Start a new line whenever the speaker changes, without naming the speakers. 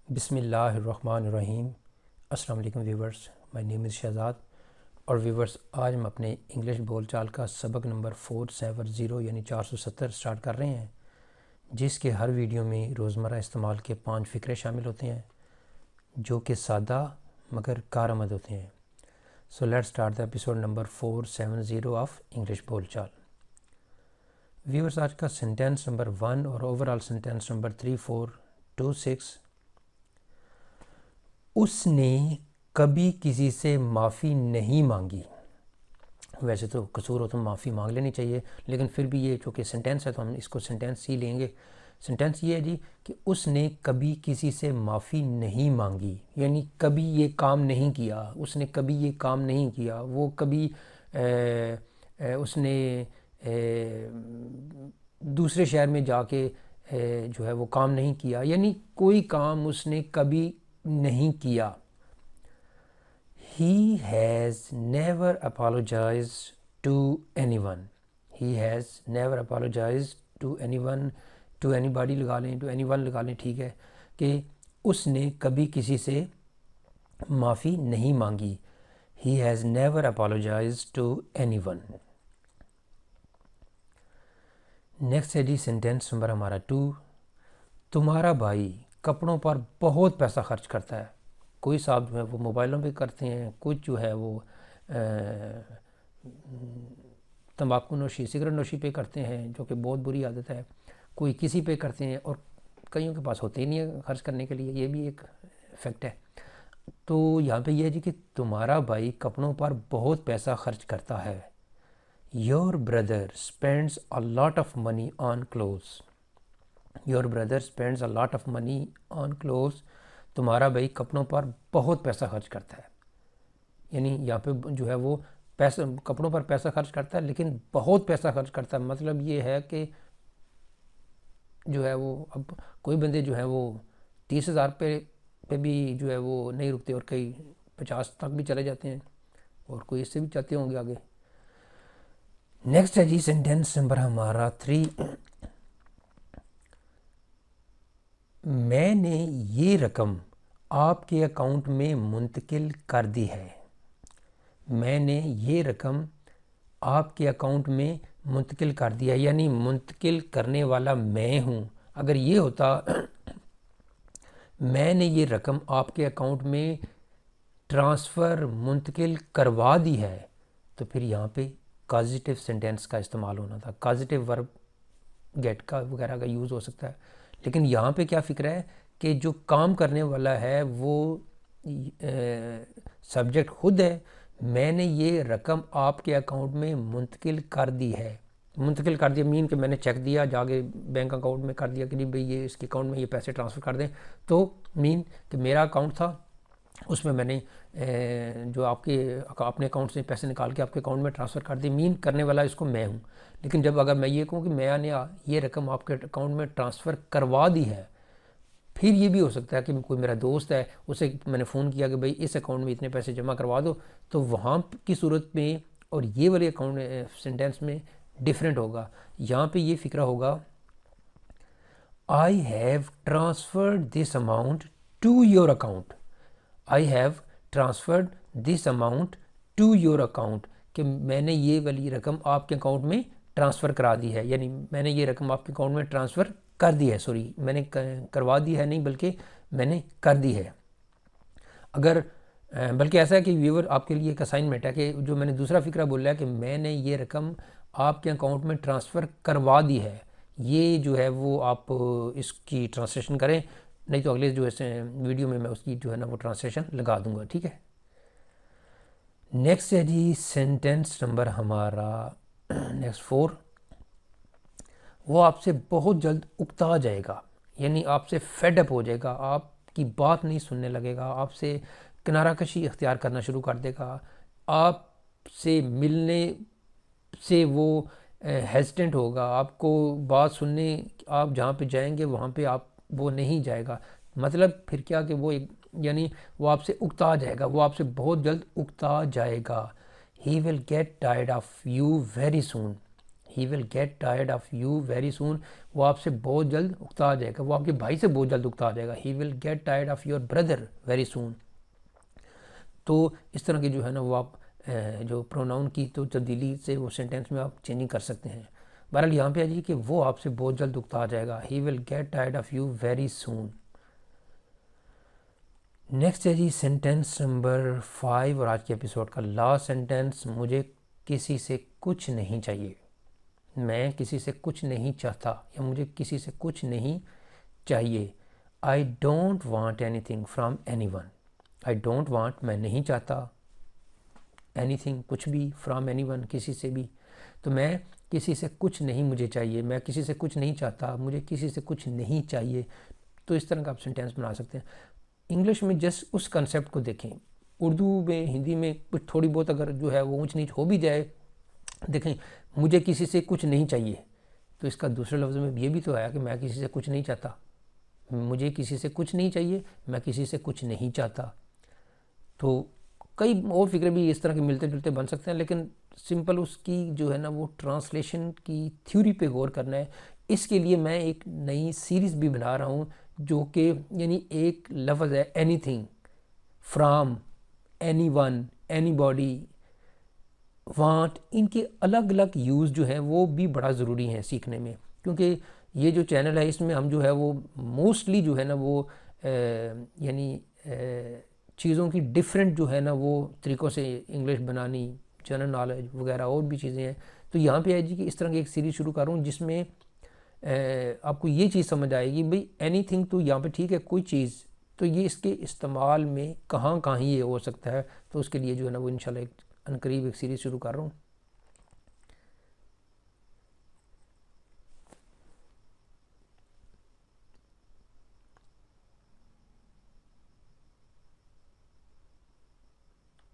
बिस्मिल्लाहिर्रहमानिर्रहीम। अस्सलाम वालेकुम viewers, my name is Shahzad. और व्यूवर्स, आज हम अपने इंग्लिश बोलचाल का सबक नंबर 470 यानी 470 स्टार्ट कर रहे हैं, जिसके हर वीडियो में रोज़मर्रा इस्तेमाल के 5 फ़िक्रे शामिल होते हैं जो कि सादा मगर कारआमद होते हैं। So let's start the episode number 470 of English बोलचाल। व्यूवर्स, आज का सेंटेंस नंबर 1 और ओवरऑल सेंटेंस नंबर 3, 4, 2, 6। उसने कभी किसी से माफ़ी नहीं मांगी। वैसे तो कसूर हो तो माफ़ी मांग लेनी चाहिए, लेकिन फिर भी ये चूँकि सेंटेंस है तो हम इसको सेंटेंस ही लेंगे। सेंटेंस ये है जी कि उसने कभी किसी से माफ़ी नहीं मांगी, यानी कभी ये काम नहीं किया, उसने कभी ये काम नहीं किया, वो कभी उसने दूसरे शहर में जाके जो है वो काम नहीं किया, यानी कोई काम उसने कभी नहीं किया। He has never apologized to anyone. He has never apologized to anyone. To anybody लगा लें, to anyone लगा लें, ठीक है, कि उसने कभी किसी से माफ़ी नहीं मांगी। He has never apologized to anyone. Next है जी सेंटेंस नंबर हमारा 2। तुम्हारा भाई कपड़ों पर बहुत पैसा खर्च करता है। कोई साहब जो है वो मोबाइलों पे करते हैं, कुछ जो है वो तंबाकू नोशी, सिगरेट नोशी पे करते हैं, जो कि बहुत बुरी आदत है। कोई किसी पे करते हैं और कईयों के पास होते ही नहीं है खर्च करने के लिए, ये भी एक फैक्ट है। तो यहाँ पे ये है जी कि तुम्हारा भाई कपड़ों पर बहुत पैसा खर्च करता है। Your brother spends a lot of money on clothes. Your brother spends a lot of money on clothes. तुम्हारा भाई कपड़ों पर बहुत पैसा खर्च करता है, यानी यहाँ पे जो है वो पैसा कपड़ों पर पैसा खर्च करता है, लेकिन बहुत पैसा खर्च करता है। मतलब ये है कि जो है वो अब कोई बंदे जो है वो 30,000 पे भी जो है वो नहीं रुकते, और कई 50 तक भी चले जाते हैं, और कोई इससे भी चाहते होंगे आगे। नेक्स्ट है जी सेंटेंस नंबर हमारा 3। मैंने ये रकम आपके अकाउंट में मुंतकिल कर दी है। मैंने ये रकम आपके अकाउंट में मुंतकिल कर दिया, यानी मुंतकिल करने वाला मैं हूँ। अगर ये होता मैंने ये रकम आपके अकाउंट में ट्रांसफ़र मुंतकिल करवा दी है, तो फिर यहाँ पे कॉजिटिव सेंटेंस का इस्तेमाल होना था, कॉजिटिव वर्ब गेट का वगैरह का यूज़ हो सकता है। लेकिन यहाँ पे क्या फ़िक्र है कि जो काम करने वाला है वो सब्जेक्ट खुद है। मैंने ये रकम आपके अकाउंट में मुंतकिल कर दी है। मुंतकिल कर दिया मीन कि मैंने चेक दिया, जाके बैंक अकाउंट में कर दिया कि नहीं भाई ये इसके अकाउंट में ये पैसे ट्रांसफ़र कर दें। तो मीन कि मेरा अकाउंट था, उसमें मैंने जो आपके अपने अकाउंट से पैसे निकाल के आपके अकाउंट में ट्रांसफ़र कर दी। मीन करने वाला इसको मैं हूँ। लेकिन जब अगर मैं ये कहूँ कि मैंने ये रकम आपके अकाउंट में ट्रांसफ़र करवा दी है, फिर ये भी हो सकता है कि कोई मेरा दोस्त है, उसे मैंने फ़ोन किया कि भाई इस अकाउंट में इतने पैसे जमा करवा दो, तो वहाँ की सूरत में और ये वाले अकाउंट सेंटेंस में डिफरेंट होगा। यहाँ पे ये फ़िक्रा होगा, I have transferred this amount to your account. I have transferred this amount to your account, कि मैंने ये वाली रकम आपके अकाउंट में ट्रांसफ़र करा दी है, यानी मैंने ये रकम आपके अकाउंट में ट्रांसफ़र कर दी है। सॉरी, मैंने करवा दी है नहीं, बल्कि मैंने कर दी है। अगर बल्कि ऐसा है कि व्यूवर आपके लिए एक असाइनमेंट है कि जो मैंने दूसरा फ़िक्रा बोला है कि मैंने ये रकम आपके अकाउंट में ट्रांसफ़र करवा दी है, ये जो है वो आप इसकी ट्रांसलेशन करें, नहीं तो अगले जो है वीडियो में मैं उसकी जो है ना वो ट्रांसलेशन लगा दूंगा, ठीक है। नेक्स्ट है जी सेंटेंस नंबर हमारा नेक्स्ट 4। वो आपसे बहुत जल्द उकता जाएगा, यानी आपसे फेडअप हो जाएगा, आपकी बात नहीं सुनने लगेगा, आपसे किनारा कशी इख्तियार करना शुरू कर देगा, आपसे मिलने से वो हेजिटेंट होगा, आपको बात सुनने आप जहाँ पे जाएंगे वहाँ पे आप वो नहीं जाएगा। मतलब फिर क्या कि वो यानी वो आपसे उकता जाएगा, वो आपसे बहुत जल्द उकता जाएगा। He will get tired of you very soon. He will get tired of you very soon, वो आपसे बहुत जल्द उकता जाएगा, वो आपके भाई से बहुत जल्द उकता जाएगा। He will get tired of your brother very soon. तो इस तरह की जो है ना वो आप जो प्रोनाउन की तो तब्दीली से वो सेंटेंस में आप चेंजिंग कर सकते हैं। बहरहाल यहाँ पे आ जी कि वो आपसे बहुत जल्द उकता जाएगा, he will get tired of you very soon. Next है जी सेंटेंस नंबर 5 और आज के एपिसोड का लास्ट सेंटेंस, मुझे किसी से कुछ नहीं चाहिए। मैं किसी से कुछ नहीं चाहता या मुझे किसी से कुछ नहीं चाहिए। I don't want anything from anyone. I don't want मैं नहीं चाहता, एनीथिंग कुछ भी, फ्रॉम एनीवन किसी से भी। तो मैं किसी से कुछ नहीं मुझे चाहिए, मैं किसी से कुछ नहीं चाहता, मुझे किसी से कुछ नहीं चाहिए। तो इस तरह का आप सेंटेंस बना सकते हैं। इंग्लिश में जस्ट उस कंसेप्ट को देखें, उर्दू में हिंदी में कुछ थोड़ी बहुत अगर जो है वो ऊंच नीच हो भी जाए, देखें मुझे किसी से कुछ नहीं चाहिए, तो इसका दूसरे लफ्ज़ में ये भी तो आया कि मैं किसी से कुछ नहीं चाहता। मुझे किसी से कुछ नहीं चाहिए, मैं किसी से कुछ नहीं चाहता। तो कई और फिक्रे भी इस तरह के मिलते जुलते बन सकते हैं, लेकिन सिंपल उसकी जो है ना वो ट्रांसलेशन की थ्योरी पे गौर करना है। इसके लिए मैं एक नई सीरीज़ भी बना रहा हूँ जो कि यानी एक लफ्ज़ है anything, from, anyone, anybody, want, इनके अलग अलग यूज़ जो है वो भी बड़ा ज़रूरी है सीखने में, क्योंकि ये जो चैनल है इसमें हम जो है वो मोस्टली जो है ना वो यानी चीज़ों की डिफरेंट जो है ना वो तरीक़ों से इंग्लिश बनानी, जनरल नॉलेज वगैरह और भी चीज़ें हैं। तो यहाँ पे है जी कि इस तरह की एक सीरीज़ शुरू कर रहा हूँ जिसमें आपको ये चीज़ समझ आएगी भाई एनीथिंग तो यहाँ पे ठीक है कोई चीज़, तो ये इसके इस्तेमाल में कहाँ कहाँ ये हो सकता है। तो उसके लिए जो है ना वो इंशाल्लाह एक अनकरीब एक सीरीज़ शुरू कर रहा हूँ।